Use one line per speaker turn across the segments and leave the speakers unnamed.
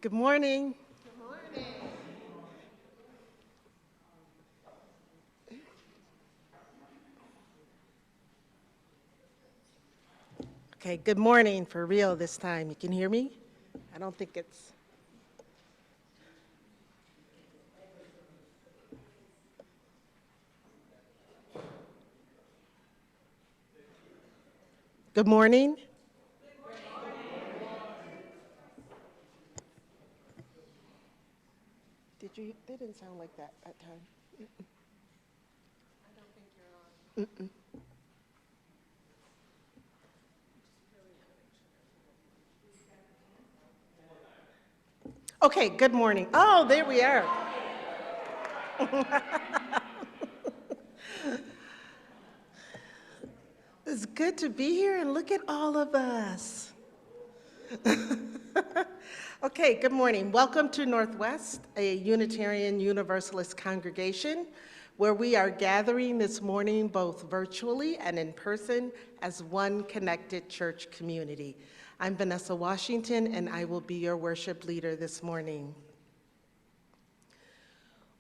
Good morning. Okay, good morning for real this time. You can hear me? I don't think it's. Good morning. They didn't sound like that time. Okay, good morning. Oh, there we are. It's good to be here and look at all of us. Okay, good morning. Welcome to Northwest, a Unitarian Universalist congregation where we are gathering this morning both virtually and in person as one connected church community. I'm Vanessa Washington and I will be your worship leader this morning.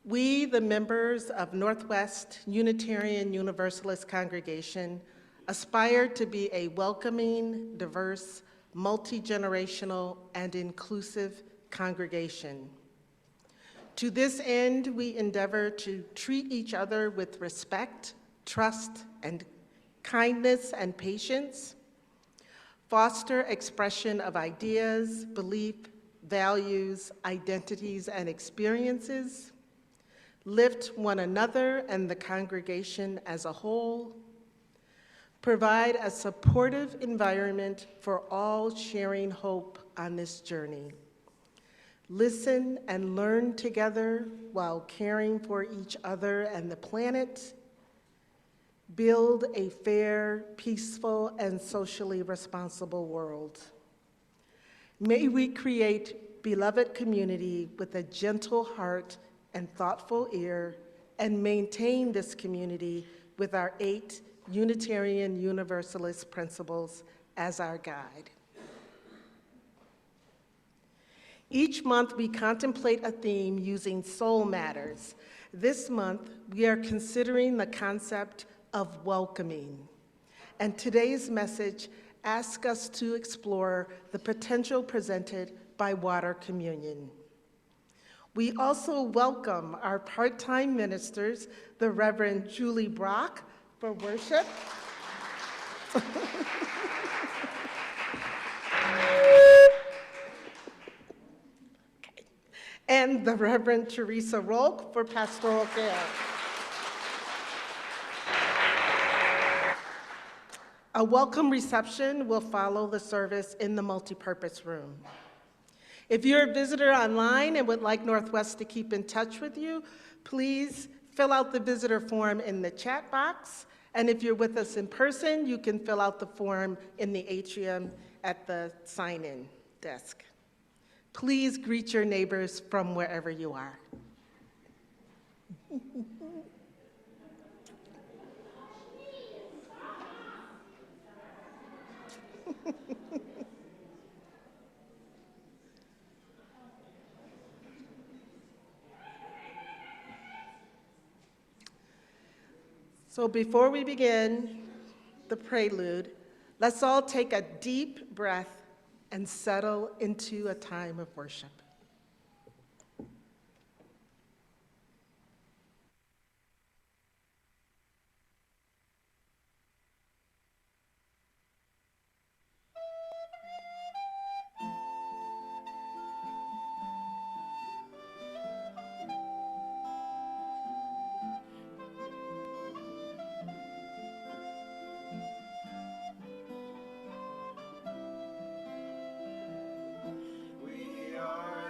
We, the members of Northwest Unitarian Universalist congregation, aspire to be a welcoming, diverse, multi-generational, and inclusive congregation. To this end, we endeavor to treat each other with respect, trust, and kindness and patience, foster expression of ideas, belief, values, identities, and experiences, lift one another and the congregation as a whole, provide a supportive environment for all sharing hope on this journey, listen and learn together while caring for each other and the planet, build a fair, peaceful, and socially responsible world. May we create beloved community with a gentle heart and thoughtful ear, and maintain this community with our 8 Unitarian Universalist principles as our guide. Each month, we contemplate a theme using soul matters. This month, we are considering the concept of welcoming. And today's message asks us to explore the potential presented by water communion. We also welcome our part-time ministers, the Reverend Julie Brock, for worship. And the Reverend Teresa Rolk for pastoral care. A welcome reception will follow the service in the multipurpose room. If you're a visitor online and would like Northwest to keep in touch with you, please fill out the visitor form in the chat box. And if you're with us in person, you can fill out the form in the atrium at the sign-in desk. Please greet your neighbors from wherever you are. So before we begin the prelude, let's all take a deep breath and settle into a time of worship.
We are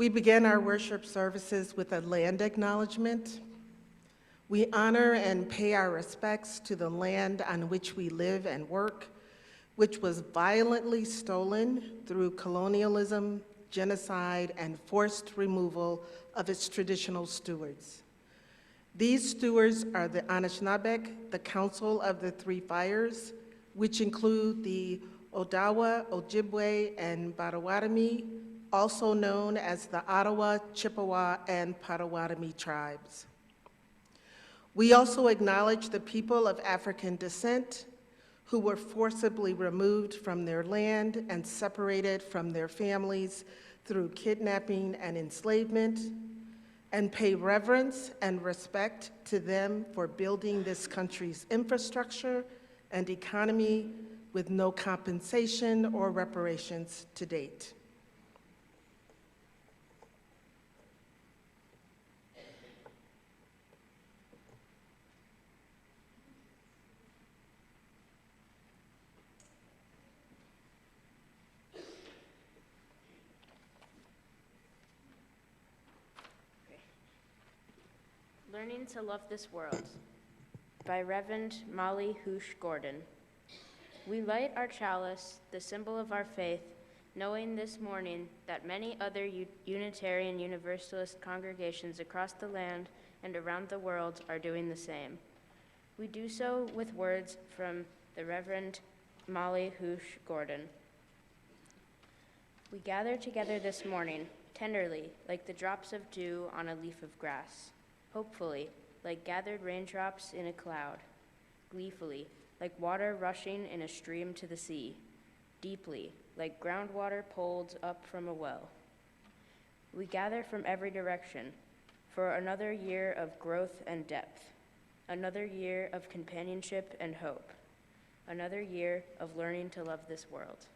We begin our worship services with a land acknowledgement. We honor and pay our respects to the land on which we live and work, which was violently stolen through colonialism, genocide, and forced removal of its traditional stewards. These stewards are the Anishinaabeg, the Council of the Three Fires, which include the Odawa, Ojibwe, and Potawatomi, also known as the Ottawa, Chippewa, and Potawatomi tribes. We also acknowledge the people of African descent who were forcibly removed from their land and separated from their families through kidnapping and enslavement, and pay reverence and respect to them for building this country's infrastructure and economy with no compensation or reparations to date.
Learning to Love This World by Reverend Molly Hoosh Gordon. We light our chalice, the symbol of our faith, knowing this morning that many other Unitarian Universalist congregations across the land and around the world are doing the same. We do so with words from the Reverend Molly Hoosh Gordon. We gather together this morning, tenderly, like the drops of dew on a leaf of grass. Hopefully, like gathered raindrops in a cloud. Gleefully, like water rushing in a stream to the sea. Deeply, like groundwater pulled up from a well. We gather from every direction for another year of growth and depth, another year of companionship and hope, another year of learning to love this world.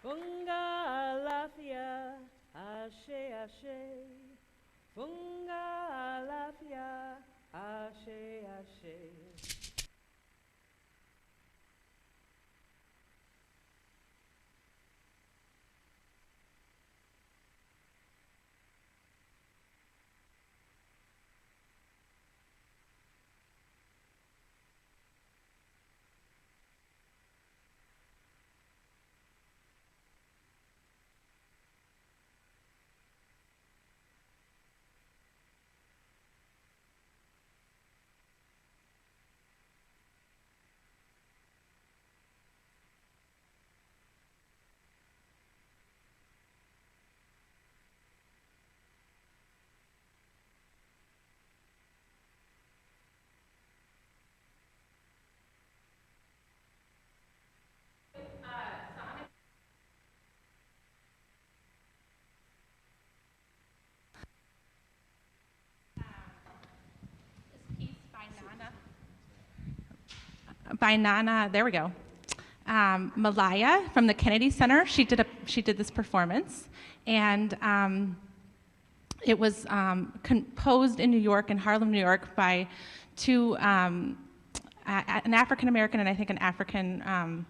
Funga lafia, ashe ashe. Funga lafia, ashe ashe.
By Nana, there we go. Malaya from the Kennedy Center. She did this performance, and it was composed in New York, in Harlem, New York, by two an African American and I think an African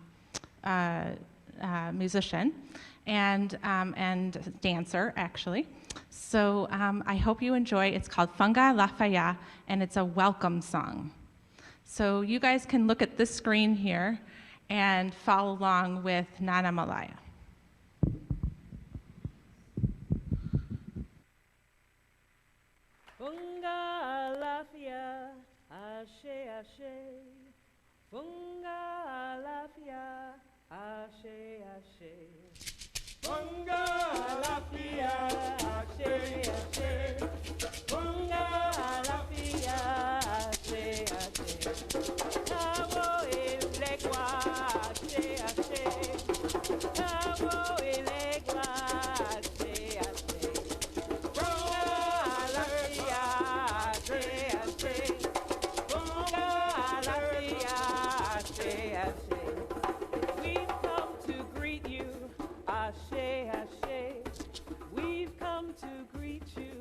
musician and dancer actually. So I hope you enjoy. It's called Funga Lafaya, and it's a welcome song. So you guys can look at this screen here and follow along with Nana Malaya.
Funga lafia, ashe ashe. Funga lafia, ashe ashe. Funga lafia, ashe ashe. Funga lafia, ashe ashe. Abo elegwa, ashe ashe. Abo elegwa, ashe ashe. Funga lafia, ashe ashe. Funga lafia, ashe ashe. We've come to greet you, ashe ashe. We've come to greet you,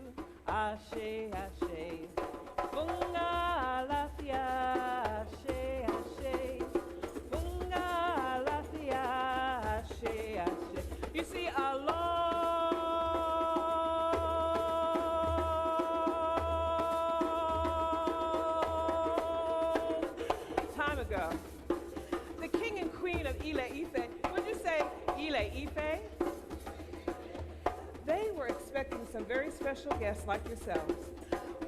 ashe ashe. Funga lafia, ashe ashe. Funga lafia, ashe ashe. You see, a long time ago, the king and queen of Ile Ife, would you say Ile Ife? They were expecting some very special guests like yourselves.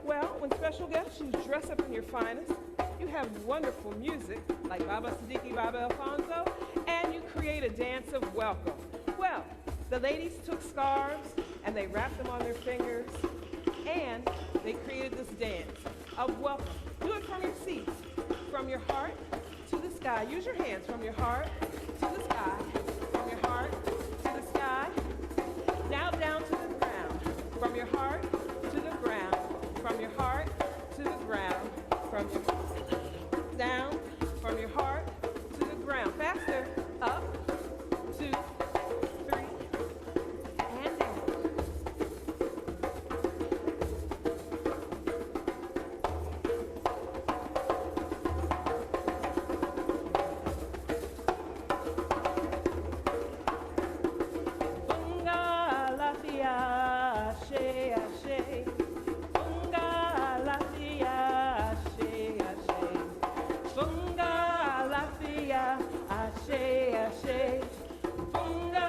Well, when special guests, you dress up in your finest, you have wonderful music like Baba Siddiqui, Baba Alfonso, and you create a dance of welcome. Well, the ladies took scarves and they wrapped them on their fingers and they created this dance of welcome. Do it from your seats, from your heart to the sky. Use your hands from your heart to the sky, from your heart to the sky. Now down to the ground, from your heart to the ground, from your heart to the ground, from your down, from your heart to the ground. Faster, up, 2, 3, and down. Funga lafia, ashe ashe. Funga lafia, ashe ashe. Funga lafia, ashe ashe. Funga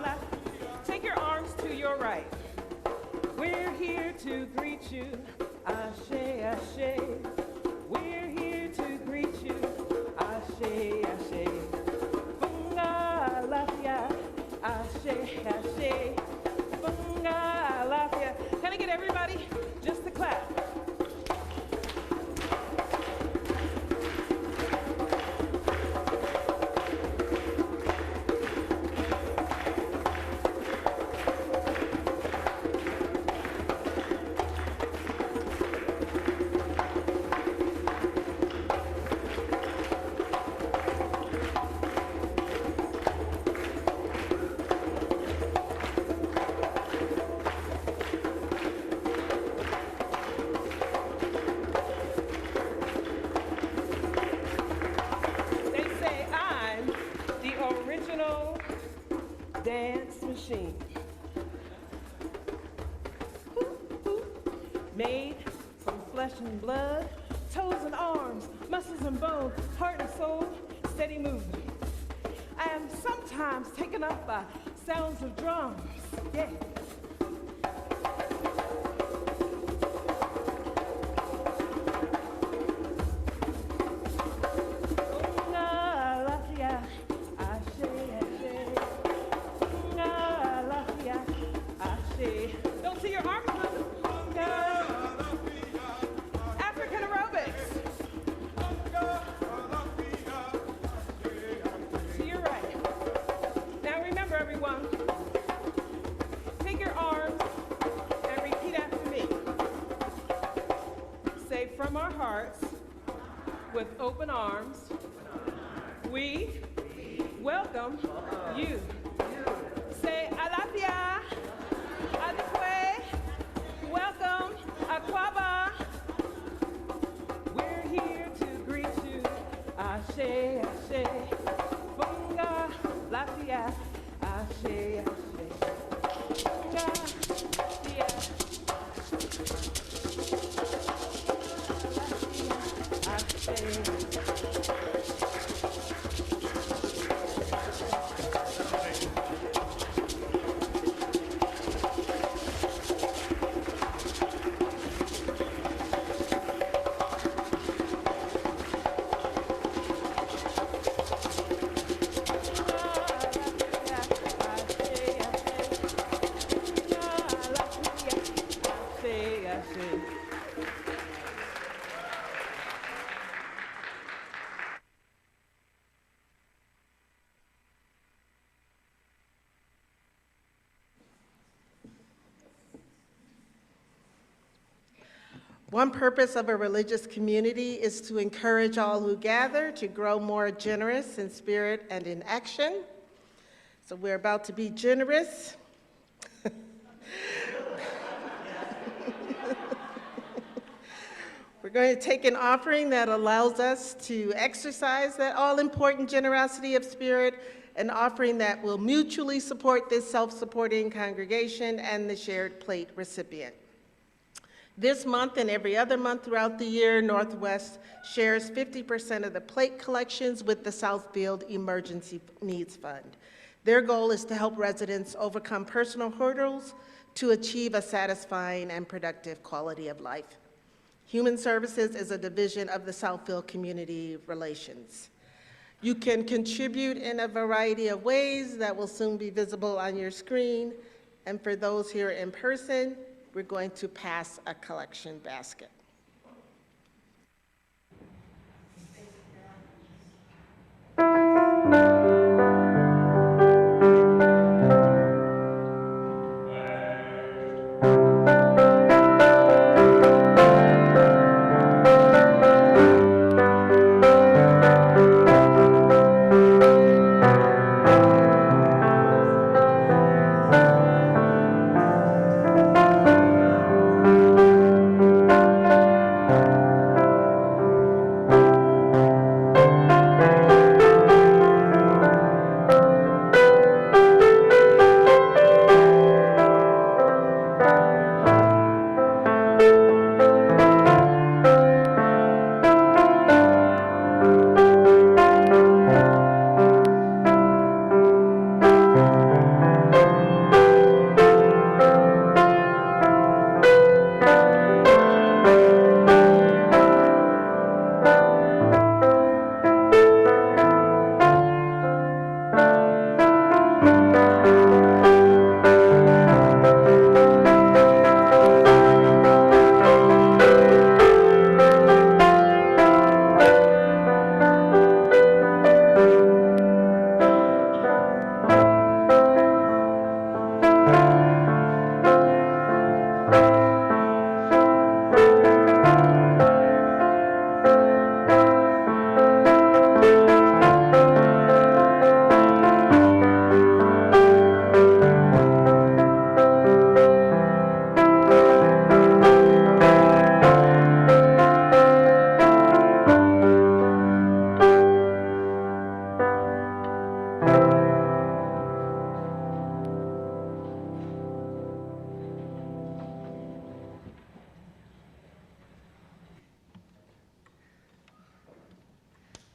lafia. Take your arms to your right. We're here to greet you, ashe ashe. We're here to greet you, ashe ashe. Funga lafia, ashe ashe. Funga lafia. Can I get everybody just to clap? dance machine. Made from flesh and blood, toes and arms, muscles and bones, heart and soul, steady movement. I am sometimes taken up by sounds of drums. Yeah. Don't see your arms moving. African aerobics. To your right. Now remember, everyone, take your arms and repeat after me. Say, from our hearts, with open arms, we welcome you. Say, Alapia, Adikwe, welcome, Akwaba. We're here to greet you. Ashe, Ashe, Bunga, Lafia, Ashe, Ashe. Bunga, Lafia, Ashe.
One purpose of a religious community is to encourage all who gather to grow more generous in spirit and in action. So we're about to be generous. We're going to take an offering that allows us to exercise that all-important generosity of spirit, an offering that will mutually support this self-supporting congregation and the shared plate recipient. This month and every other month throughout the year, Northwest shares 50% of the plate collections with the Southfield Emergency Needs Fund. Their goal is to help residents overcome personal hurdles to achieve a satisfying and productive quality of life. Human Services is a division of the Southfield Community Relations. You can contribute in a variety of ways that will soon be visible on your screen. And for those here in person, we're going to pass a collection basket.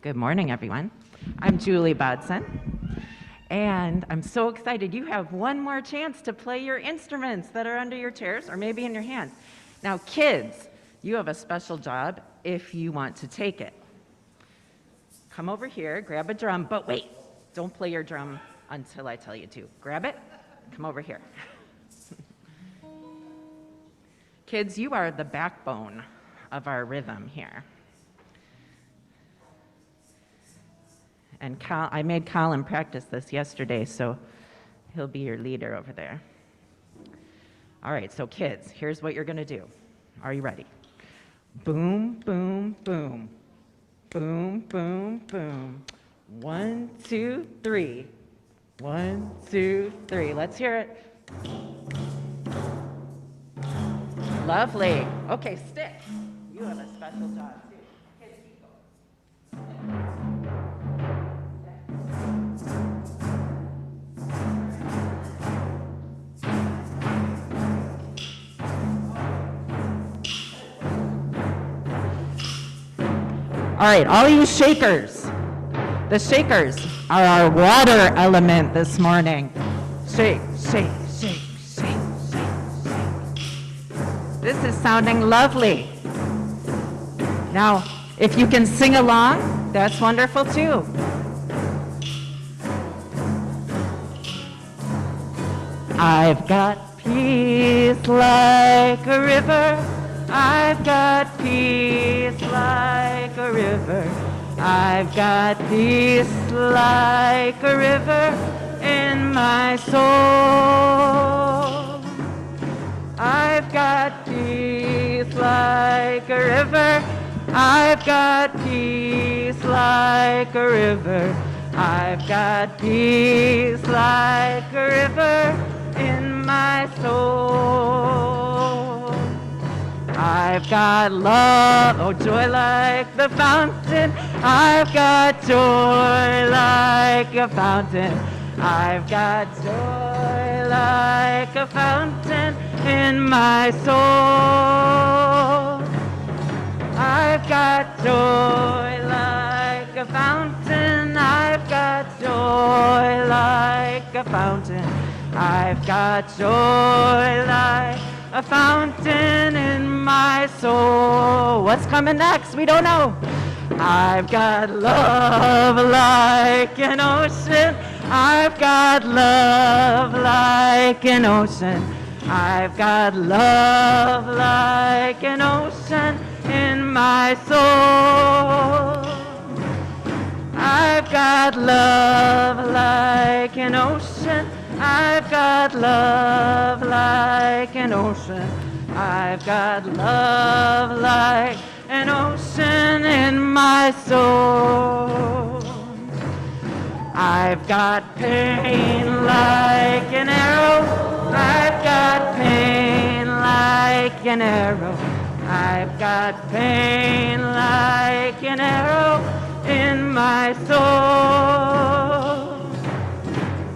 Good morning, everyone. I'm Julie Bodson, and I'm so excited. You have one more chance to play your instruments that are under your chairs or maybe in your hands. Now, kids, you have a special job if you want to take it. Come over here, grab a drum, but wait, don't play your drum until I tell you to. Grab it, come over here. Kids, you are the backbone of our rhythm here. And I made Colin practice this yesterday, so he'll be your leader over there. All right, so kids, here's what you're gonna do. Are you ready? Boom, boom, boom. Boom, boom, boom. 1, 2, 3. 1, 2, 3. Let's hear it. Lovely. Okay, stick. You have a special job too. Kids, keep going. All right, all you shakers. The shakers are our water element this morning. Shake, shake, shake, shake, shake, shake. This is sounding lovely. Now, if you can sing along, that's wonderful too. I've got peace like a river. I've got peace like a river. I've got peace like a river in my soul. I've got peace like a river. I've got peace like a river. I've got peace like a river in my soul. I've got love, oh joy like the fountain. I've got joy like a fountain. I've got joy like a fountain in my soul. I've got joy like a fountain. I've got joy like a fountain. I've got joy like a fountain in my soul. What's coming next? We don't know. I've got love like an ocean. I've got love like an ocean. I've got love like an ocean in my soul. I've got love like an ocean. I've got love like an ocean. I've got love like an ocean in my soul. I've got pain like an arrow. I've got pain like an arrow. I've got pain like an arrow in my soul.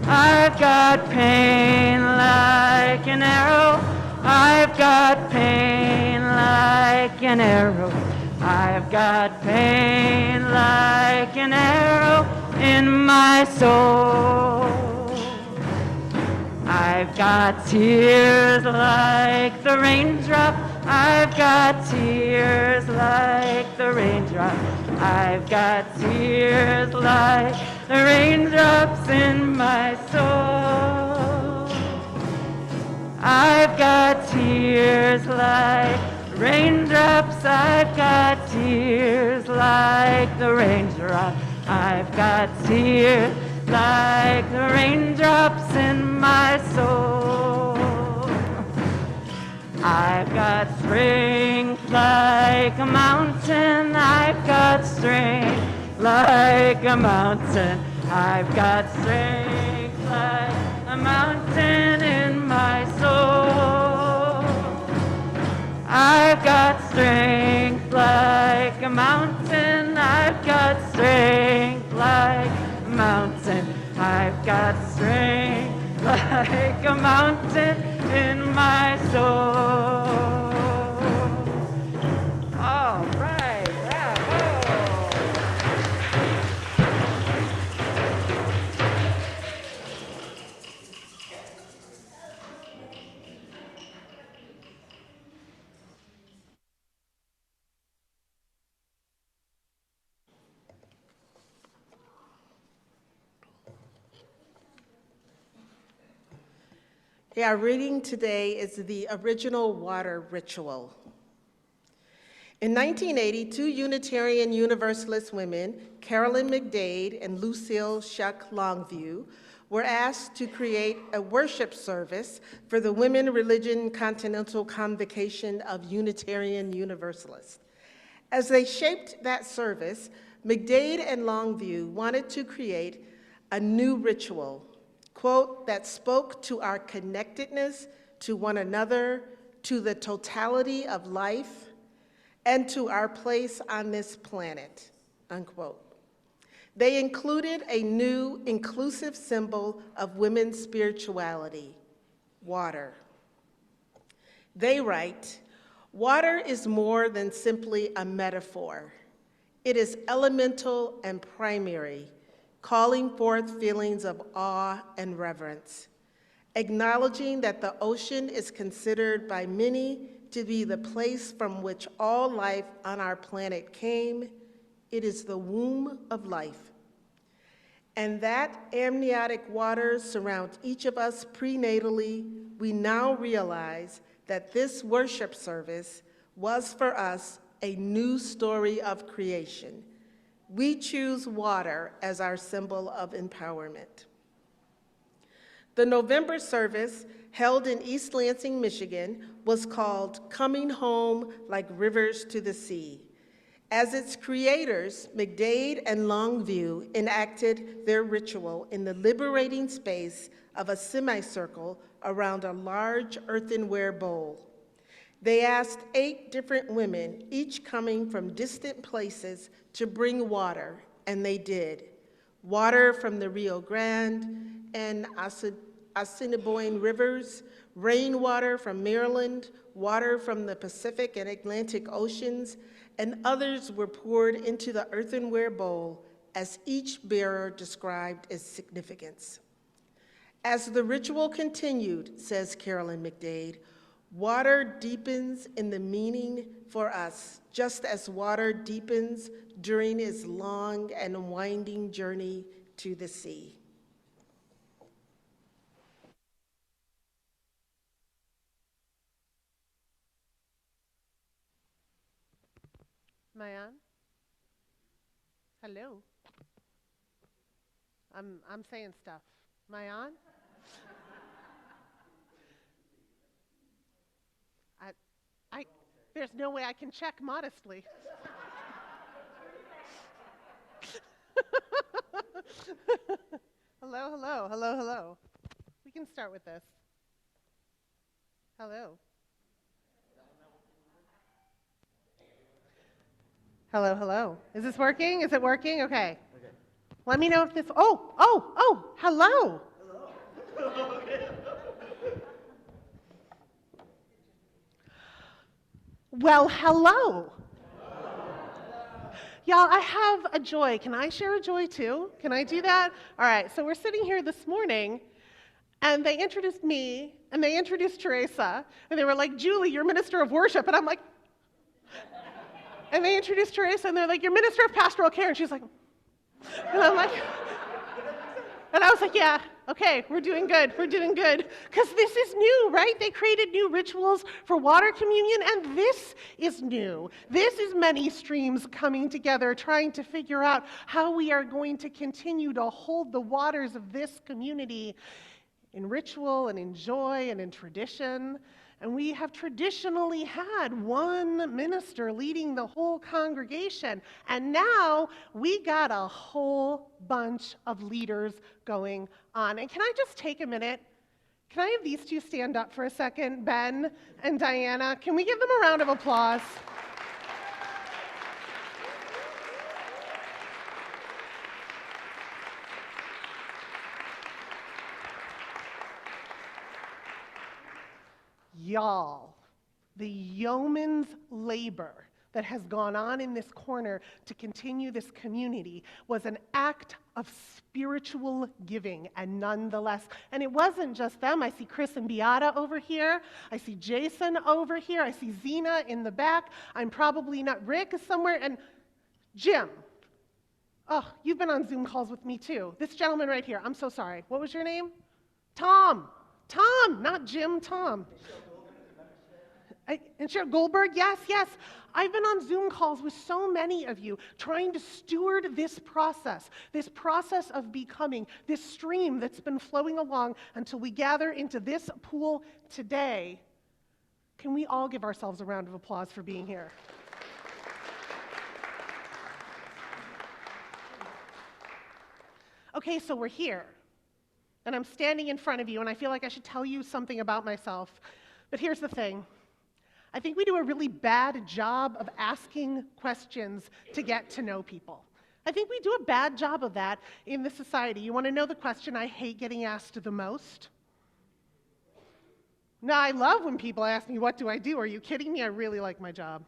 I've got pain like an arrow. I've got pain like an arrow. I've got pain like an arrow in my soul. I've got tears like the raindrop. I've got tears like the raindrop. I've got tears like the raindrops in my soul. I've got tears like raindrops. I've got tears like the raindrop. I've got tears like the raindrops in my soul. I've got strength like a mountain. I've got strength like a mountain. I've got strength like a mountain in my soul. I've got strength like a mountain. I've got strength like a mountain. I've got strength like a mountain in my soul. All right, bravo.
Our reading today is the original water ritual. In 1980, two Unitarian Universalist women, Carolyn McDade and Lucille Shuck Longview, were asked to create a worship service for the Women Religion Continental Convocation of Unitarian Universalists. As they shaped that service, McDade and Longview wanted to create a new ritual, quote, that spoke to our connectedness to one another, to the totality of life, and to our place on this planet, unquote. They included a new inclusive symbol of women's spirituality, water. They write, water is more than simply a metaphor. It is elemental and primary, calling forth feelings of awe and reverence, acknowledging that the ocean is considered by many to be the place from which all life on our planet came. It is the womb of life. And that amniotic waters surround each of us prenatally. We now realize that this worship service was for us a new story of creation. We choose water as our symbol of empowerment. The November service, held in East Lansing, Michigan, was called Coming Home Like Rivers to the Sea. As its creators, McDade and Longview enacted their ritual in the liberating space of a semicircle around a large earthenware bowl. They asked 8 different women, each coming from distant places, to bring water, and they did. Water from the Rio Grande and Assiniboine rivers, rainwater from Maryland, water from the Pacific and Atlantic Oceans, and others were poured into the earthenware bowl as each bearer described its significance. As the ritual continued, says Carolyn McDade, water deepens in the meaning for us, just as water deepens during its long and winding journey to the sea.
Am I on? Hello. I'm saying stuff. Am I on? There's no way I can check modestly. Hello, hello, hello, hello. We can start with this. Hello. Hello, hello. Is this working? Is it working? Okay. Let me know if this, hello. Well, hello. Y'all, I have a joy. Can I share a joy too? Can I do that? All right, so we're sitting here this morning, and they introduced me, and they introduced Teresa, and they were like, Julie, you're minister of worship. And I'm like, and they introduced Teresa, and they're like, you're minister of pastoral care. And she's like, and I'm like, and I was like, yeah, okay, we're doing good, because this is new, right? They created new rituals for water communion, and this is new. This is many streams coming together, trying to figure out how we are going to continue to hold the waters of this community in ritual and in joy and in tradition. And we have traditionally had one minister leading the whole congregation. And now we got a whole bunch of leaders going on. And can I just take a minute? Can I have these two stand up for a second, Ben and Diana? Can we give them a round of applause? Y'all, the yeoman's labor that has gone on in this corner to continue this community was an act of spiritual giving, and nonetheless. And it wasn't just them. I see Chris and Beata over here. I see Jason over here. I see Zena in the back. I'm probably not, Rick is somewhere, and Jim. Oh, you've been on Zoom calls with me too. This gentleman right here, I'm so sorry. What was your name? Tom. Tom, not Jim, Tom. And Cheryl Goldberg, yes, yes. I've been on Zoom calls with so many of you trying to steward this process of becoming, this stream that's been flowing along until we gather into this pool today. Can we all give ourselves a round of applause for being here? Okay, so we're here, and I'm standing in front of you, and I feel like I should tell you something about myself. But here's the thing. I think we do a really bad job of asking questions to get to know people. I think we do a bad job of that in this society. You want to know the question I hate getting asked the most? No, I love when people ask me, what do I do? Are you kidding me? I really like my job.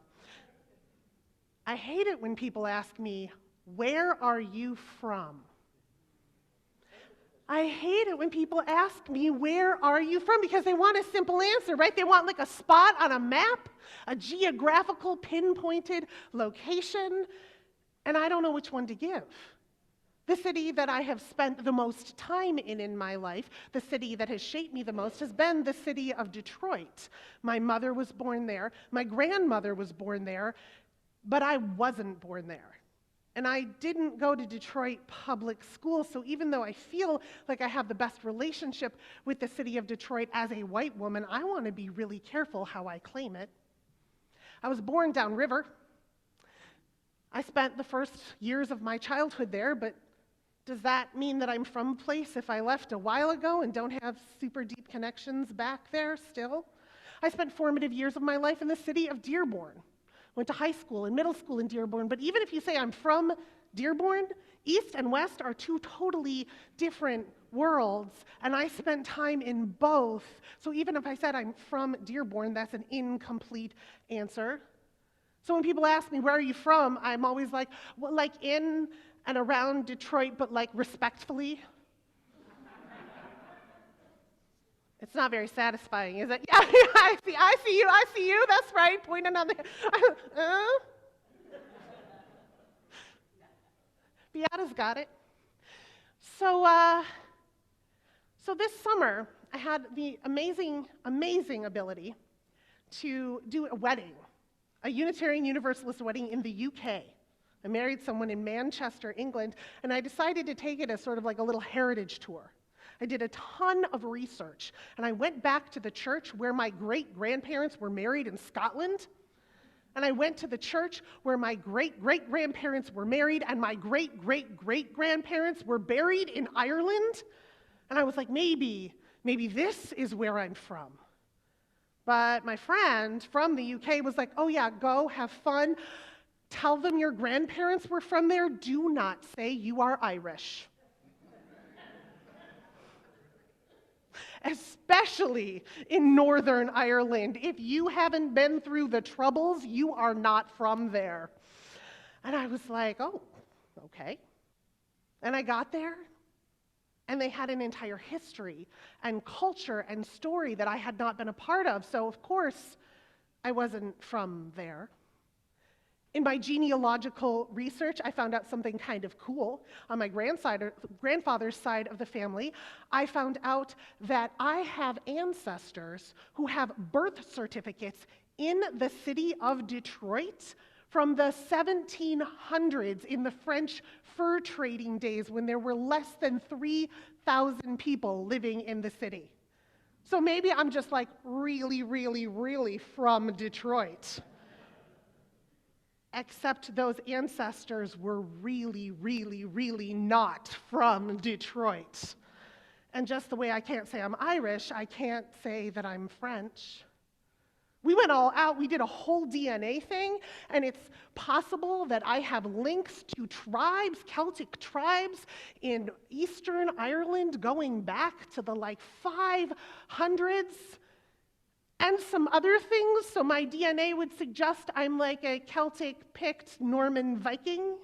I hate it when people ask me, where are you from? I hate it when people ask me, where are you from? Because they want a simple answer, right? They want like a spot on a map, a geographical pinpointed location, and I don't know which one to give. The city that I have spent the most time in my life, the city that has shaped me the most, has been the city of Detroit. My mother was born there, my grandmother was born there, but I wasn't born there. And I didn't go to Detroit public school, so even though I feel like I have the best relationship with the city of Detroit as a white woman, I want to be really careful how I claim it. I was born downriver. I spent the first years of my childhood there, but does that mean that I'm from a place if I left a while ago and don't have super deep connections back there still? I spent formative years of my life in the city of Dearborn. Went to high school and middle school in Dearborn, but even if you say I'm from Dearborn, East and West are two totally different worlds, and I spent time in both. So even if I said I'm from Dearborn, that's an incomplete answer. So when people ask me, where are you from? I'm always like, well, like in and around Detroit, but like respectfully. It's not very satisfying, is it? Yeah, I see you, that's right, pointing on the, Beata's got it. So this summer, I had the amazing ability to do a wedding, a Unitarian Universalist wedding in the UK. I married someone in Manchester, England, and I decided to take it as sort of like a little heritage tour. I did a ton of research, and I went back to the church where my great-grandparents were married in Scotland, and I went to the church where my great-great-grandparents were married, and my great-great-great-grandparents were buried in Ireland, and I was like, maybe this is where I'm from. But my friend from the UK was like, oh yeah, go, have fun, tell them your grandparents were from there, do not say you are Irish. Especially in Northern Ireland. If you haven't been through the Troubles, you are not from there. And I was like, oh, okay. And I got there, and they had an entire history and culture and story that I had not been a part of. So, of course, I wasn't from there. In my genealogical research, I found out something kind of cool. On my grandfather's side of the family, I found out that I have ancestors who have birth certificates in the city of Detroit from the 1700s, in the French fur trading days when there were less than 3,000 people living in the city. So maybe I'm just like really, really, really from Detroit. Except those ancestors were really, really, really not from Detroit. And just the way I can't say I'm Irish, I can't say that I'm French. We went all out, we did a whole DNA thing, and it's possible that I have links to tribes, Celtic tribes in Eastern Ireland going back to the 500s. And some other things, so my DNA would suggest I'm like a Celtic, Pict, Norman Viking.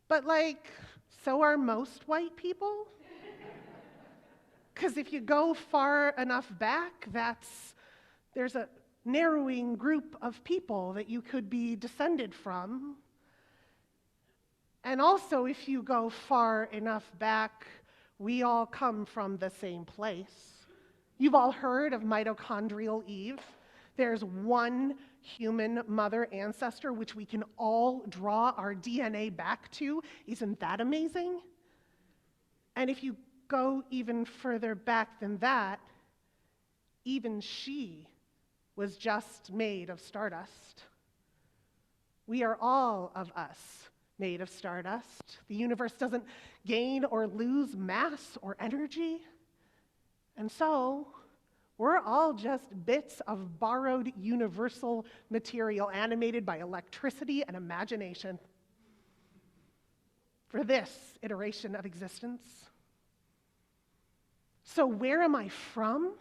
But so are most white people. Because if you go far enough back, there's a narrowing group of people that you could be descended from. And also, if you go far enough back, We all come from the same place. You've all heard of mitochondrial Eve. There's one human mother ancestor which we can all draw our DNA back to. Isn't that amazing? And if you go even further back than that, even she was just made of stardust. We are all of us made of stardust. The universe doesn't gain or lose mass or energy. And so, we're all just bits of borrowed universal material animated by electricity and imagination for this iteration of existence. So where am I from?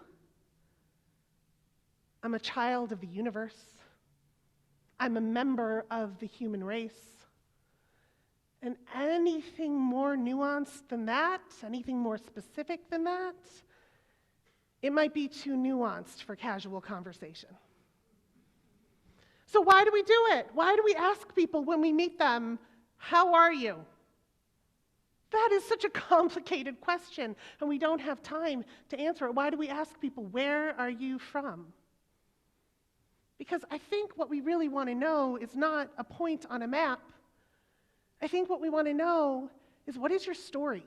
I'm a child of the universe. I'm a member of the human race. And anything more nuanced than that, anything more specific than that, it might be too nuanced for casual conversation. So why do we do it? Why do we ask people when we meet them, how are you? That is such a complicated question, and we don't have time to answer it. Why do we ask people, where are you from? Because I think what we really want to know is not a point on a map. I think what we want to know is, what is your story?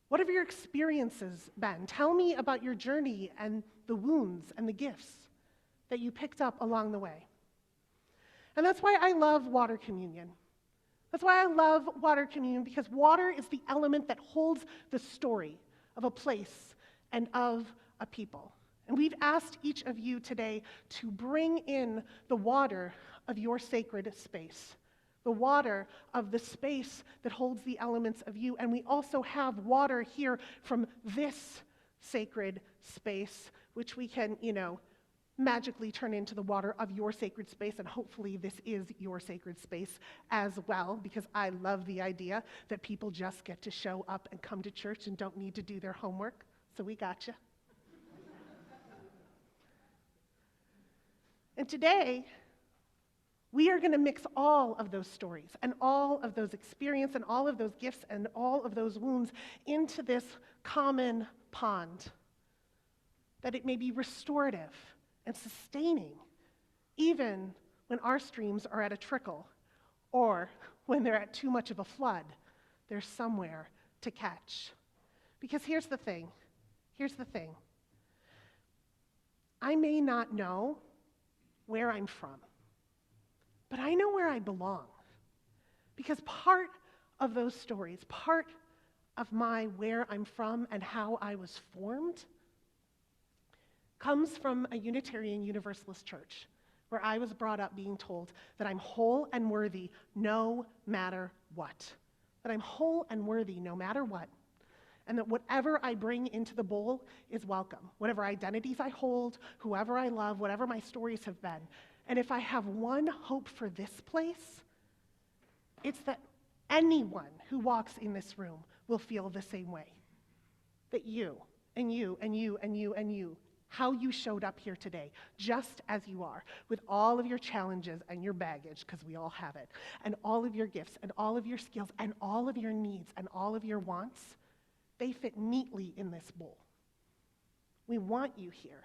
What have your experiences been? Tell me about your journey and the wounds and the gifts that you picked up along the way. And that's why I love water communion. That's why I love water communion, because water is the element that holds the story of a place and of a people. And we've asked each of you today to bring in the water of your sacred space, the water of the space that holds the elements of you. And we also have water here from this sacred space, which we can, magically turn into the water of your sacred space. And hopefully this is your sacred space as well, because I love the idea that people just get to show up and come to church and don't need to do their homework. So we got you. And today, we are going to mix all of those stories and all of those experiences and all of those gifts and all of those wounds into this common pond, that it may be restorative and sustaining, even when our streams are at a trickle, or when they're at too much of a flood, there's somewhere to catch. Because here's the thing. I may not know where I'm from, but I know where I belong. Because part of those stories, part of my where I'm from and how I was formed, comes from a Unitarian Universalist church where I was brought up being told that I'm whole and worthy no matter what. That I'm whole and worthy no matter what. And that whatever I bring into the bowl is welcome. Whatever identities I hold, whoever I love, whatever my stories have been. And if I have one hope for this place, it's that anyone who walks in this room will feel the same way. That you, and you, and you, and you, and you, how you showed up here today, just as you are, with all of your challenges and your baggage, because we all have it, and all of your gifts, and all of your skills, and all of your needs, and all of your wants, they fit neatly in this bowl. We want you here.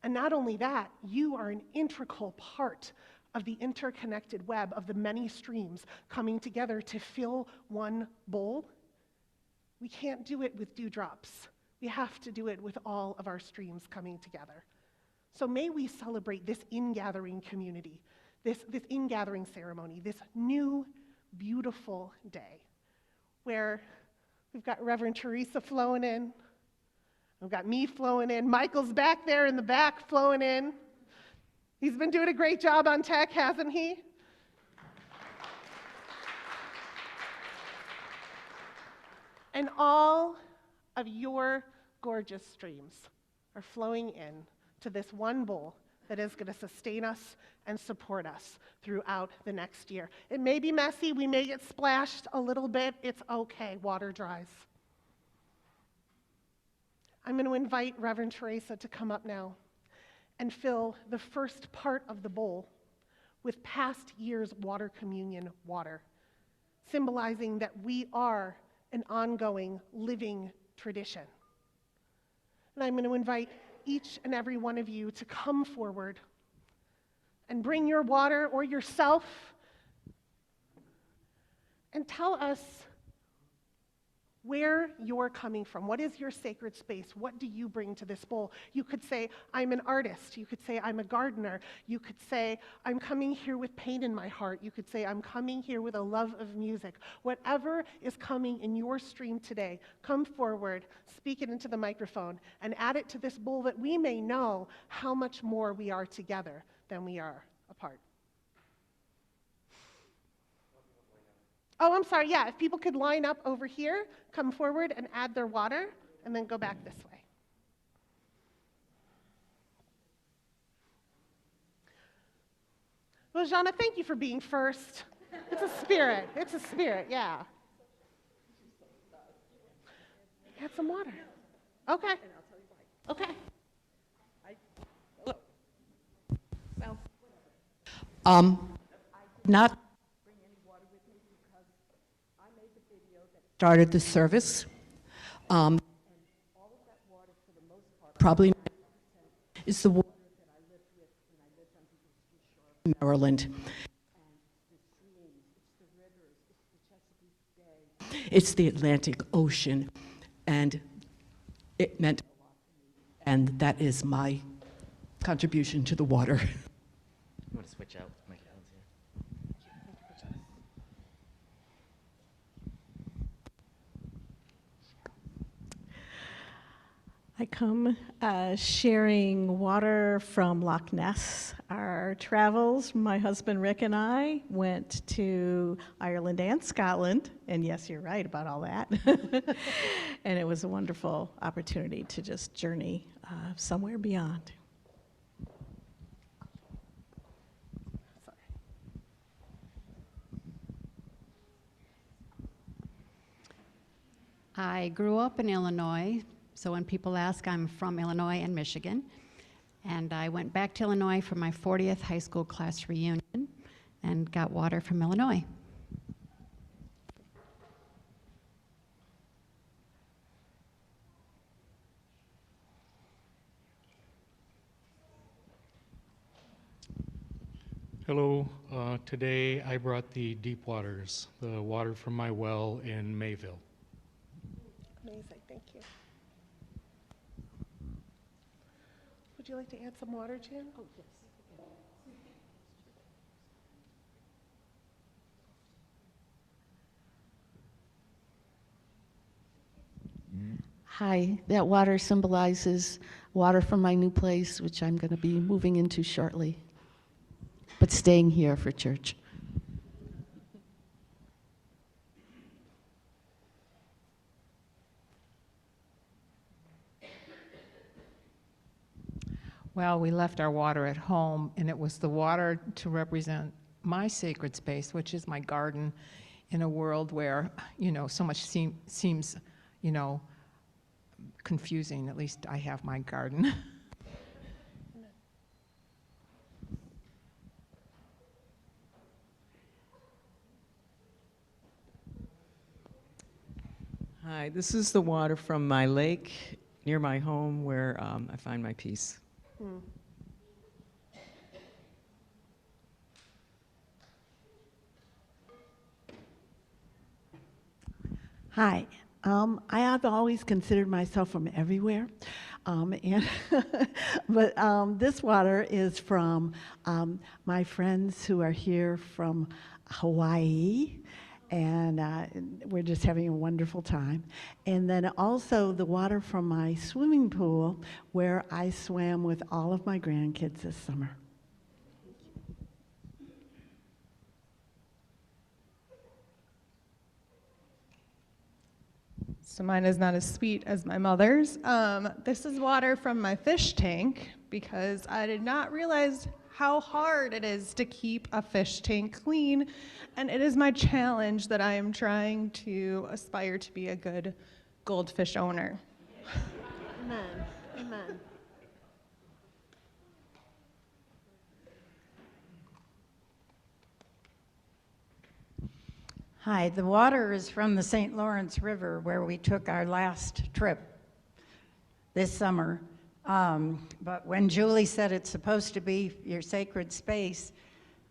And not only that, you are an integral part of the interconnected web of the many streams coming together to fill one bowl. We can't do it with dewdrops. We have to do it with all of our streams coming together. So may we celebrate this ingathering community, this ingathering ceremony, this new, beautiful day, where we've got Reverend Teresa flowing in, we've got me flowing in, Michael's back there in the back flowing in. He's been doing a great job on tech, hasn't he? And all of your gorgeous streams are flowing in to this one bowl that is going to sustain us and support us throughout the next year. It may be messy, we may get splashed a little bit, it's okay, water dries. I'm going to invite Reverend Teresa to come up now and fill the first part of the bowl with past year's water communion water, symbolizing that we are an ongoing, living tradition. And I'm going to invite each and every one of you to come forward and bring your water or yourself and tell us where you're coming from. What is your sacred space? What do you bring to this bowl? You could say, I'm an artist. You could say, I'm a gardener. You could say, I'm coming here with pain in my heart. You could say, I'm coming here with a love of music. Whatever is coming in your stream today, come forward, speak it into the microphone, and add it to this bowl that we may know how much more we are together than we are apart. Oh, I'm sorry, yeah, if people could line up over here, come forward and add their water, and then go back this way. Well, Jana, thank you for being first. It's a spirit, yeah. Add some water. Okay. Okay.
Not started the service. Probably is the water that I lived with when I lived on the eastern shore of Maryland. And the streams, it's the rivers, it's the Chesapeake Bay. It's the Atlantic Ocean, and it meant a lot to me. And that is my contribution to the water.
You want to switch out my hands here?
I come sharing water from Loch Ness. Our travels, my husband Rick and I went to Ireland and Scotland, and yes, you're right about all that. And it was a wonderful opportunity to just journey somewhere beyond.
I grew up in Illinois, so when people ask, I'm from Illinois and Michigan. And I went back to Illinois for my 40th high school class reunion and got water from Illinois.
Hello, today I brought the deep waters, the water from my well in Mayville.
Amazing, thank you. Would you like to add some water, Jan? Oh, yes.
Hi, that water symbolizes water from my new place, which I'm going to be moving into shortly, but staying here for church.
Well, we left our water at home, and it was the water to represent my sacred space, which is my garden, in a world where, so much seems, confusing. At least I have my garden.
Hi, this is the water from my lake near my home where I find my peace.
Hi. I have always considered myself from everywhere, but this water is from my friends who are here from Hawaii, and we're just having a wonderful time. And then also the water from my swimming pool, where I swam with all of my grandkids this summer.
So mine is not as sweet as my mother's. This is water from my fish tank because I did not realize how hard it is to keep a fish tank clean, and it is my challenge that I am trying to aspire to be a good goldfish owner.
Amen. Amen.
Hi, the water is from the St. Lawrence River where we took our last trip this summer. But when Julie said it's supposed to be your sacred space,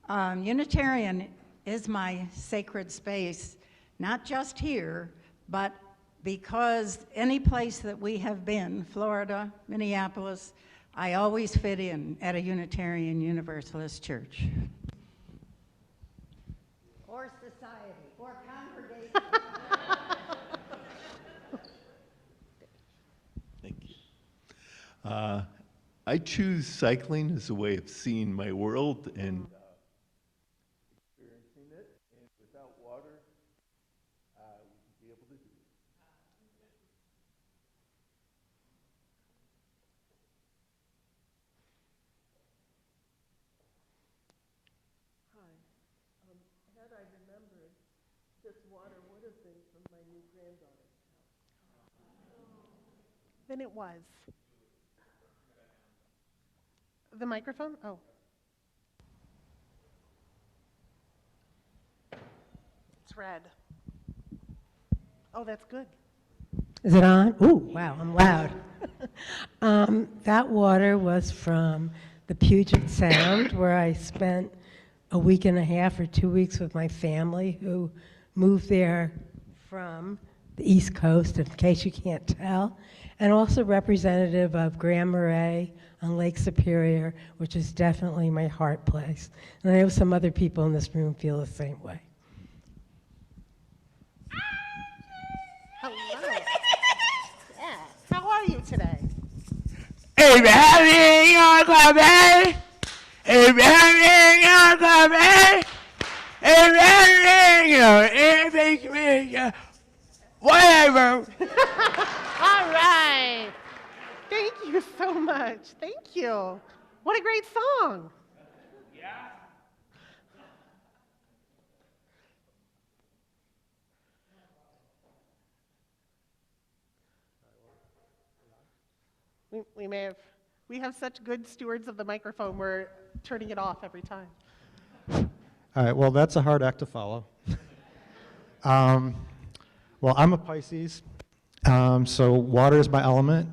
Unitarian is my sacred space, not just here, but because any place that we have been, Florida, Minneapolis, I always fit in at a Unitarian Universalist church. Or society, or congregation.
Thank you. I choose cycling as a way of seeing my world and experiencing it, and without water, we wouldn't be able to do it.
Hi. Had I remembered, this water would have been from my new granddaughter's house. Then it was. The microphone? Oh. It's red. Oh, that's good.
Is it on? Ooh, wow, I'm loud. That water was from the Puget Sound, where I spent a week and a half or 2 weeks with my family who moved there from the East Coast, in case you can't tell, and also representative of Grand Marais on Lake Superior, which is definitely my heart place. And I know some other people in this room feel the same way.
Hello. Yeah. How are you today?
Abraham Uncle Ben! Abraham Uncle Ben! Abraham, whatever.
All right. Thank you so much. Thank you. What a great song. We have such good stewards of the microphone, we're turning it off every time.
All right, well, that's a hard act to follow. Well, I'm a Pisces, so water is my element,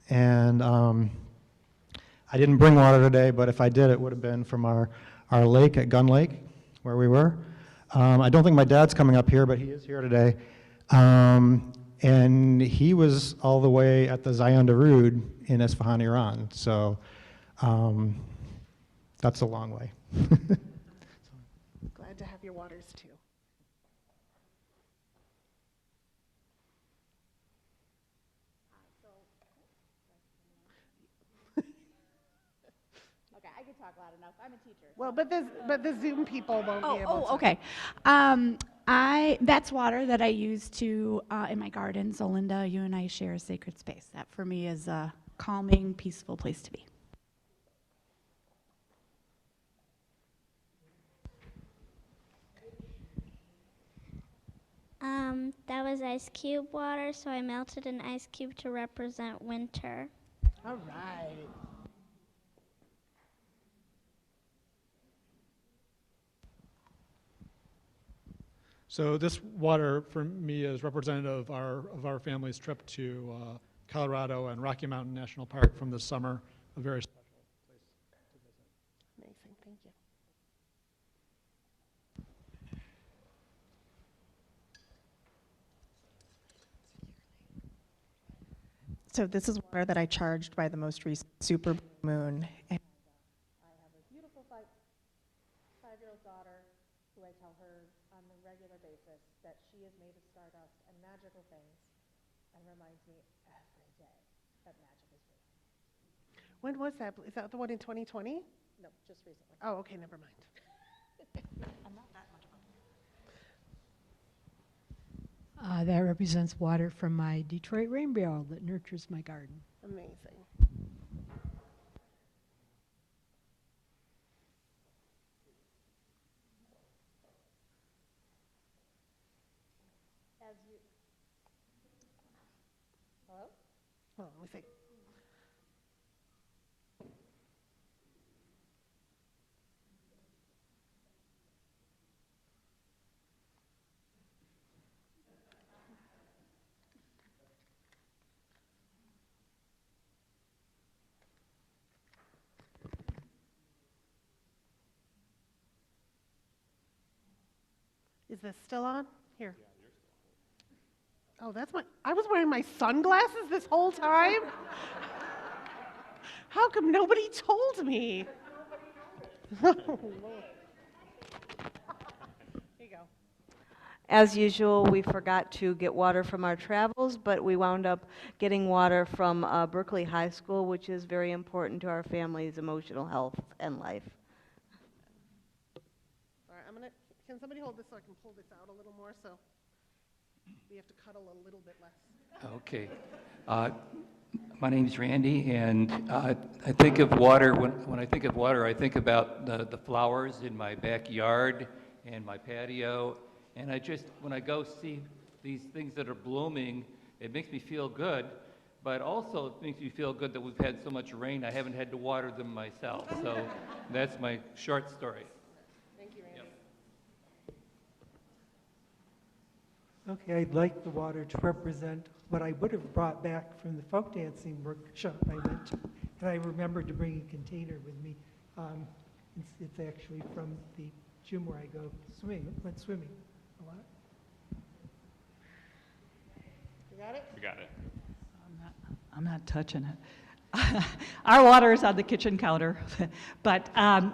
and I didn't bring water today, but if I did, it would have been from our lake at Gun Lake, where we were. I don't think my dad's coming up here, but he is here today. And he was all the way at the Zion Darude in Isfahan, Iran, so that's a long way.
Glad to have your waters too.
Okay, I can talk loud enough. I'm a teacher.
Well, but the Zoom people won't be able to.
Oh, okay. That's water that I use to in my garden. So Linda, you and I share a sacred space. That for me is a calming, peaceful place to be.
That was ice cube water, so I melted an ice cube to represent winter.
All right.
So this water for me is representative of our family's trip to Colorado and Rocky Mountain National Park from this summer. A very special place to visit.
Amazing, thank you.
So this is water that I charged by the most recent super moon. And
I have a beautiful five-year-old daughter who I tell her on a regular basis that she is made of stardust and magical things, and reminds me every day that magic is real.
When was that? Is that the one in 2020?
No, just recently.
Oh, okay, never mind.
I'm not that much of a
That represents water from my Detroit rainbow that nurtures my garden.
Amazing.
As you, hello?
Oh, let me see. Is this still on? Here. Oh, that's my, I was wearing my sunglasses this whole time? How come nobody told me? Oh, Lord. Here you go.
As usual, we forgot to get water from our travels, but we wound up getting water from Berkeley High School, which is very important to our family's emotional health and life.
All right, can somebody hold this so I can pull this out a little more so we have to cuddle a little bit less?
Okay. My name's Randy, and I think of water, when I think of water, I think about the flowers in my backyard and my patio, and when I go see these things that are blooming, it makes me feel good, but also it makes me feel good that we've had so much rain, I haven't had to water them myself. So that's my short story.
Thank you, Randy.
Okay, I'd like the water to represent what I would have brought back from the folk dancing workshop I went to. And I remembered to bring a container with me. It's actually from the gym where I go went swimming a lot.
You got it?
We got it.
I'm not touching it. Our water is on the kitchen counter, but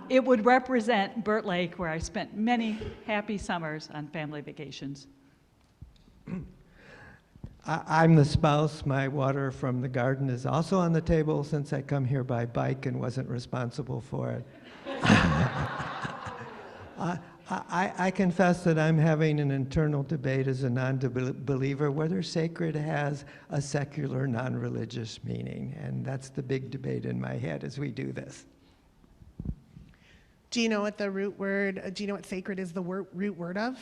it would represent Burt Lake, where I spent many happy summers on family vacations.
I'm the spouse. My water from the garden is also on the table since I come here by bike and wasn't responsible for it. I confess that I'm having an internal debate as a non-believer whether sacred has a secular, non-religious meaning, and that's the big debate in my head as we do this.
Do you know what the root word, do you know what sacred is the root word of?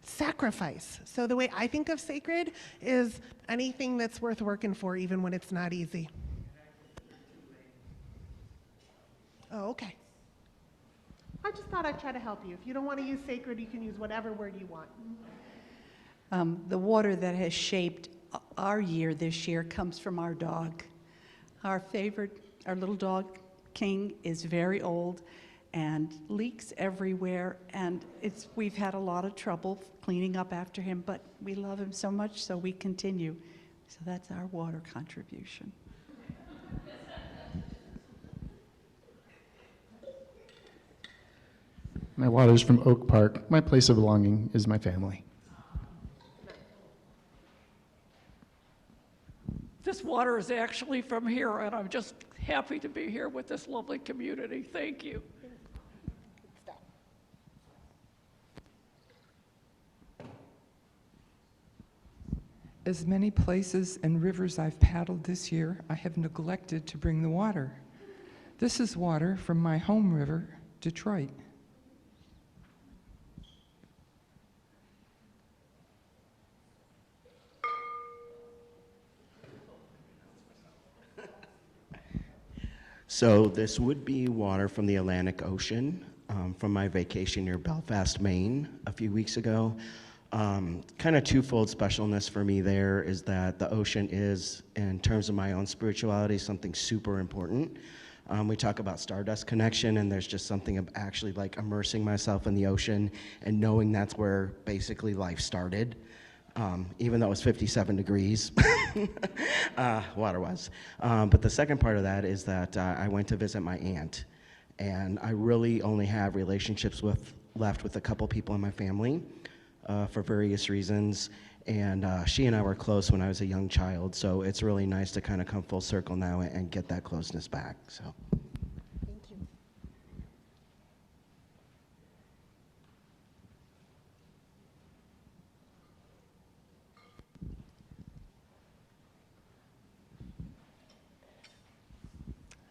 Sacrifice. So the way I think of sacred is anything that's worth working for, even when it's not easy. Oh, okay. I just thought I'd try to help you. If you don't want to use sacred, you can use whatever word you want.
The water that has shaped our year this year comes from our dog. Our little dog, King, is very old and leaks everywhere, and we've had a lot of trouble cleaning up after him, but we love him so much, so we continue. So that's our water contribution.
My water is from Oak Park. My place of belonging is my family.
This water is actually from here, and I'm just happy to be here with this lovely community. Thank you.
As many places and rivers I've paddled this year, I have neglected to bring the water. This is water from my home river, Detroit.
So this would be water from the Atlantic Ocean from my vacation near Belfast, Maine a few weeks ago. Kind of twofold specialness for me there is that the ocean is, in terms of my own spirituality, something super important. We talk about Stardust Connection, and there's just something of actually like immersing myself in the ocean and knowing that's where basically life started. Even though it was 57 degrees, water-wise. But the second part of that is that I went to visit my aunt, and I really only have relationships left with a couple people in my family for various reasons, and she and I were close when I was a young child, so it's really nice to kind of come full circle now and get that closeness back. So.
Thank you.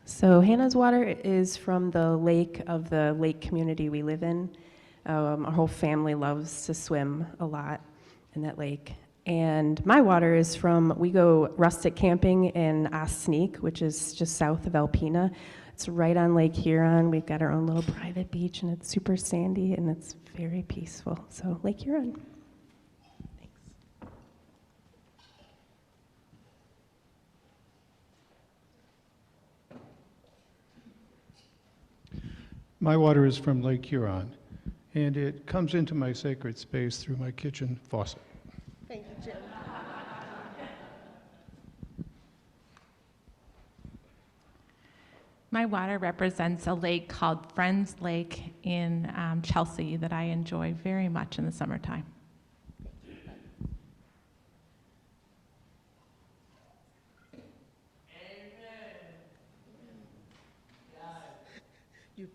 So Hannah's water is from the lake of the lake community we live in. Our whole family loves to swim a lot in that lake. And my water is we go rustic camping in Osneek, which is just south of Alpena. It's right on Lake Huron. We've got our own little private beach, and it's super sandy, and it's very peaceful. So Lake Huron.
My water is from Lake Huron,
and it comes into my sacred space through my kitchen faucet.
Thank you, Jim.
My water represents a lake called Friends Lake in Chelsea that I enjoy very much in the summertime.
You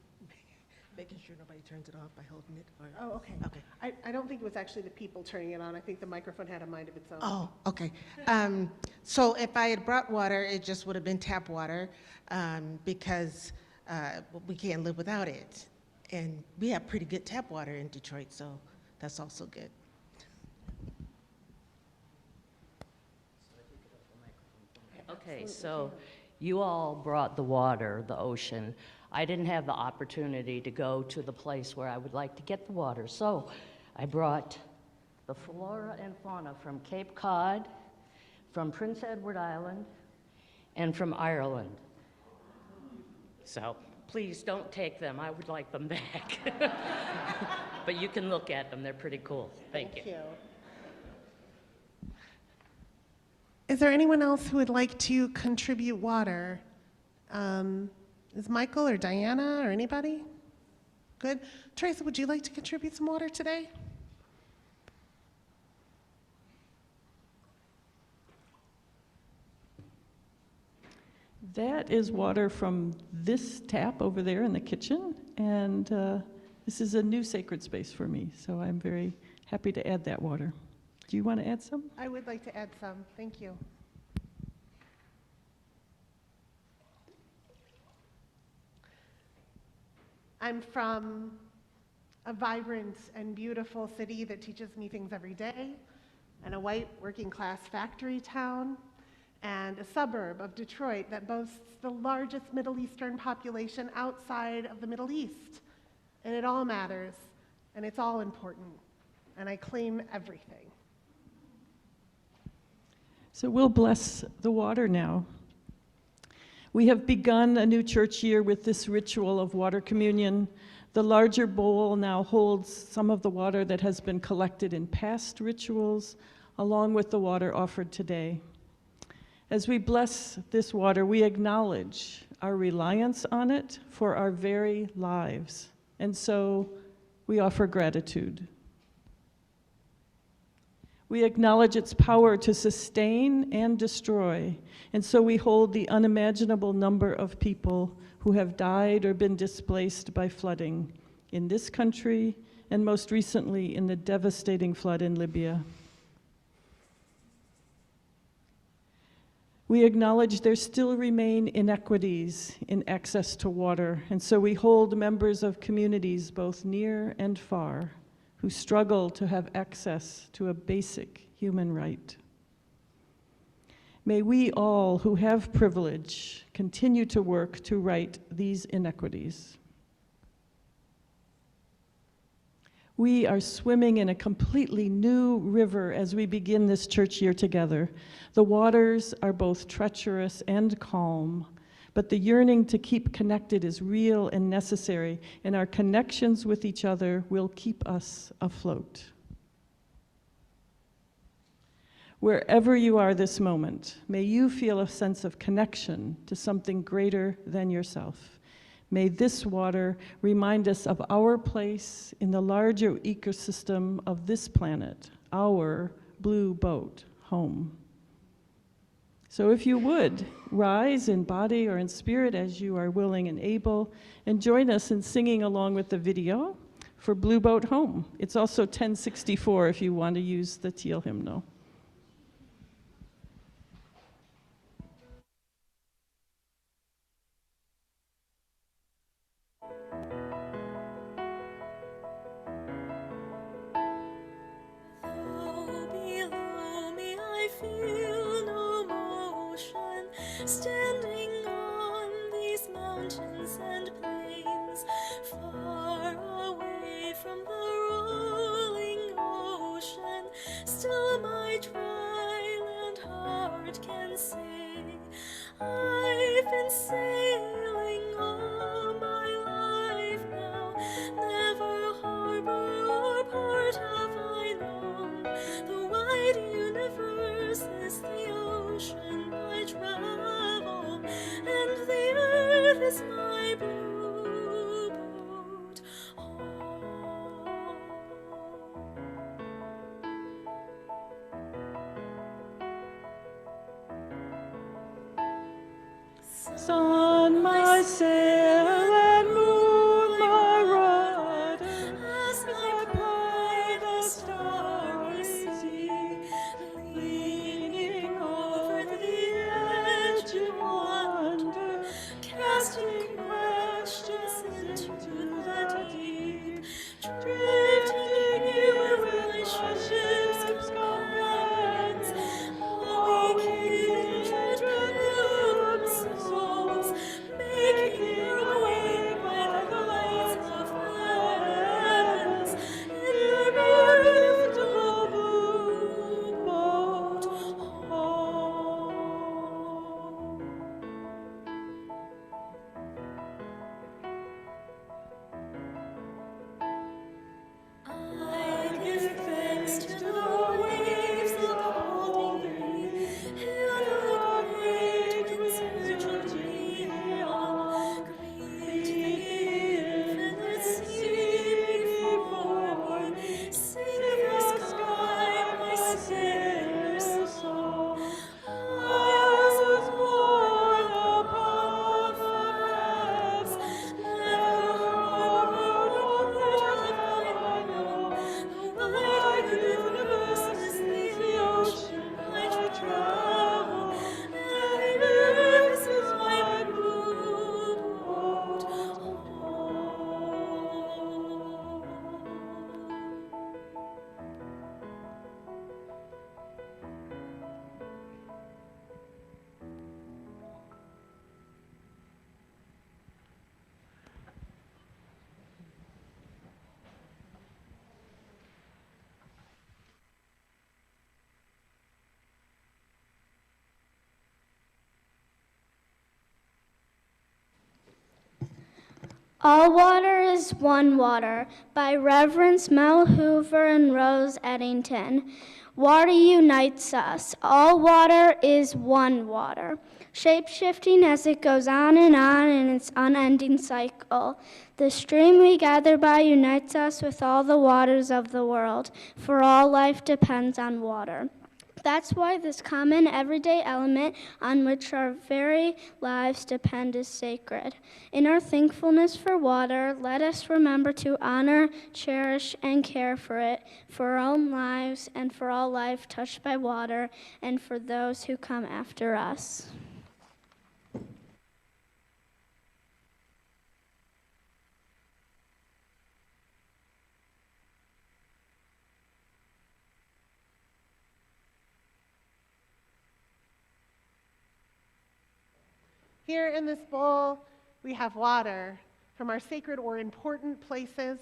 making sure nobody turns it off by holding it? Or?
Oh, okay.
Okay.
I don't think it was actually the people turning it on. I think the microphone had a mind of its own.
Oh, okay. So if I had brought water, it just would have been tap water because we can't live without it. And we have pretty good tap water in Detroit, so that's also good.
Okay, so you all brought the water, the ocean. I didn't have the opportunity to go to the place where I would like to get the water, so I brought the flora and fauna from Cape Cod, from Prince Edward Island, and from Ireland. So please don't take them. I would like them back. But you can look at them. They're pretty cool. Thank you.
Is there anyone else who would like to contribute water? Is Michael or Diana or anybody? Good. Teresa, would you like to contribute some water today?
That is water from this tap over there in the kitchen, and this is a new sacred space for me, so I'm very happy to add that water. Do you want to add some?
I would like to add some. Thank you. I'm from a vibrant and beautiful city that teaches me things every day, and a white working class factory town, and a suburb of Detroit that boasts the largest Middle Eastern population outside of the Middle East. And it all matters, and it's all important, and I claim everything.
So we'll bless the water now. We have begun a new church year with this ritual of water communion. The larger bowl now holds some of the water that has been collected in past rituals, along with the water offered today. As we bless this water, we acknowledge our reliance on it for our very lives, and so we offer gratitude. We acknowledge its power to sustain and destroy, and so we hold the unimaginable number of people who have died or been displaced by flooding in this country, and most recently in the devastating flood in Libya. We acknowledge there still remain inequities in access to water, and so we hold members of communities both near and far who struggle to have access to a basic human right. May we all who have privilege continue to work to right these inequities. We are swimming in a completely new river as we begin this church year together. The waters are both treacherous and calm, but the yearning to keep connected is real and necessary, and our connections with each other will keep us afloat. Wherever you are this moment, may you feel a sense of connection to something greater than yourself. May this water remind us of our place in the larger ecosystem of this planet, our blue boat home. So if you would, rise in body or in spirit as you are willing and able, and join us in singing along with the video for Blue Boat Home. It's also 1064 if you want to use the teal hymnal.
Below me I feel no motion, standing on these mountains and plains, far away from the rolling ocean. Still my dry land heart can say, I've been sailing all my life now, never harbored
sun my sail and moon my rudder,
as I ply the starry sea, leaning over the edge in wonder, casting questions into the deep, drifting here with my ship's companions, all we kindred pilgrim souls, making our way by the lights of heavens in our beautiful blue boat home. I give thanks to the waves upholding me, and the great winds urging me on. Greet the infinite sea before me, sing the sky my sailor's song. I was born upon the flags, never more than I know. The wide universe is the ocean I travel, and this is my blue boat home.
All Water is One Water by Reverends Mel Hoover and Rose Eddington. Water unites us. All water is one water, shape-shifting as it goes on in its unending cycle. The stream we gather by unites us with all the waters of the world, for all life depends on water. That's why this common everyday element on which our very lives depend is sacred. In our thankfulness for water, let us remember to honor, cherish, and care for it, for our own lives and for all life touched by water, and for those who come after us.
Here in this bowl, we have water from our sacred or important places.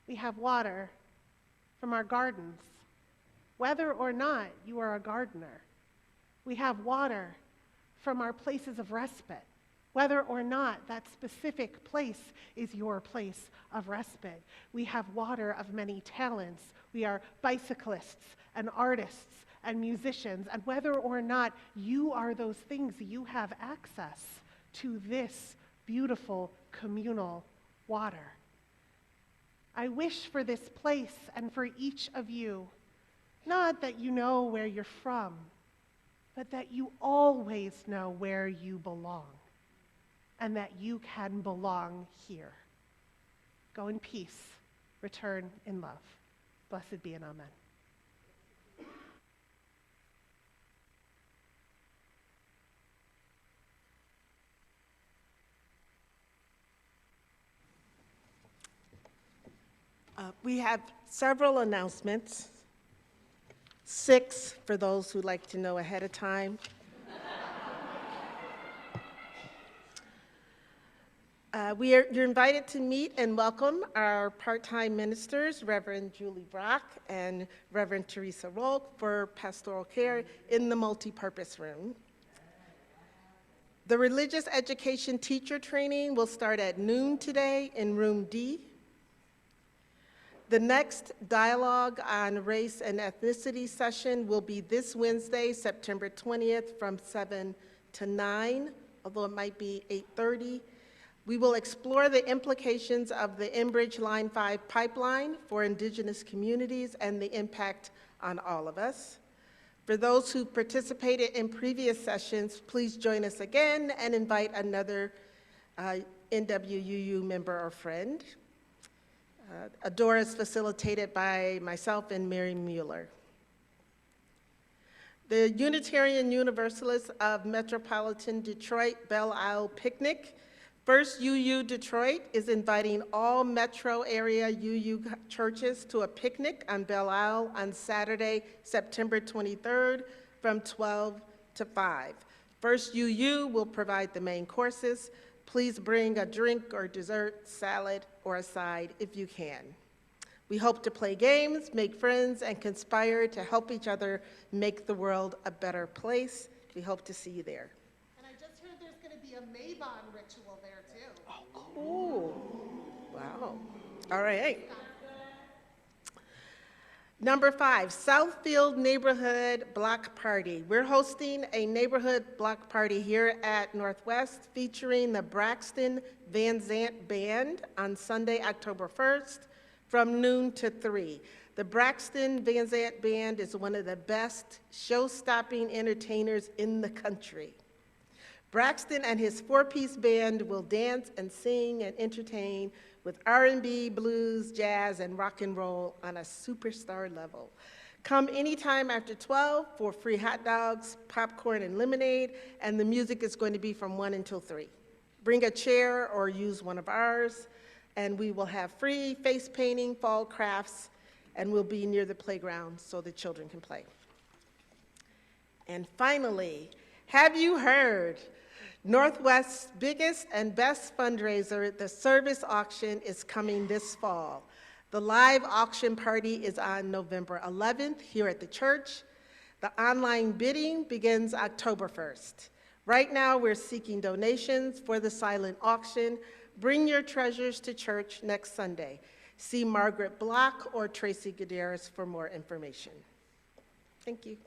We have water from our gardens, whether or not you are a gardener. We have water from our places of respite, whether or not that specific place is your place of respite. We have water of many talents. We are bicyclists and artists and musicians, and whether or not you are those things, you have access to this beautiful communal water. I wish for this place and for each of you, not that you know where you're from, but that you always know where you belong, and that you can belong here. Go in peace, return in love. Blessed be and amen.
We have several announcements, 6 for those who like to know ahead of time. You're invited to meet and welcome our part-time ministers, Reverend Julie Brock and Reverend Teresa Rolk, for pastoral care in the multipurpose room. The religious education teacher training will start at noon today in room D. The next dialogue on race and ethnicity session will be this Wednesday, September 20th, from 7 to 9, although it might be 8:30. We will explore the implications of the Enbridge Line 5 pipeline for Indigenous communities and the impact on all of us. For those who participated in previous sessions, please join us again and invite another NWUU member or friend. Adora is facilitated by myself and Mary Mueller. The Unitarian Universalists of Metropolitan Detroit Belle Isle Picnic, First UU Detroit is inviting all metro area UU churches to a picnic on Belle Isle on Saturday, September 23rd from 12 to 5. First UU will provide the main courses. Please bring a drink or dessert, salad, or a side if you can. We hope to play games, make friends, and conspire to help each other make the world a better place. We hope to see you there.
And I just heard there's going to be a Mabon ritual there too.
Oh, cool. Wow. All right. Number 5, Southfield Neighborhood Block Party. We're hosting a neighborhood block party here at Northwest featuring the Braxton Van Zant Band on Sunday, October 1st from noon to 3. The Braxton Van Zant Band is one of the best show-stopping entertainers in the country. Braxton and his 4-piece band will dance and sing and entertain with R&B, blues, jazz, and rock and roll on a superstar level. Come anytime after 12 for free hot dogs, popcorn, and lemonade, and the music is going to be from 1 until 3. Bring a chair or use one of ours, and we will have free face painting, fall crafts, and we'll be near the playground so the children can play. And finally, have you heard? Northwest's biggest and best fundraiser, the service auction, is coming this fall. The live auction party is on November 11th here at the church. The online bidding begins October 1st. Right now, we're seeking donations for the silent auction. Bring your treasures to church next Sunday. See Margaret Block or Tracy Gutierrez for more information. Thank you.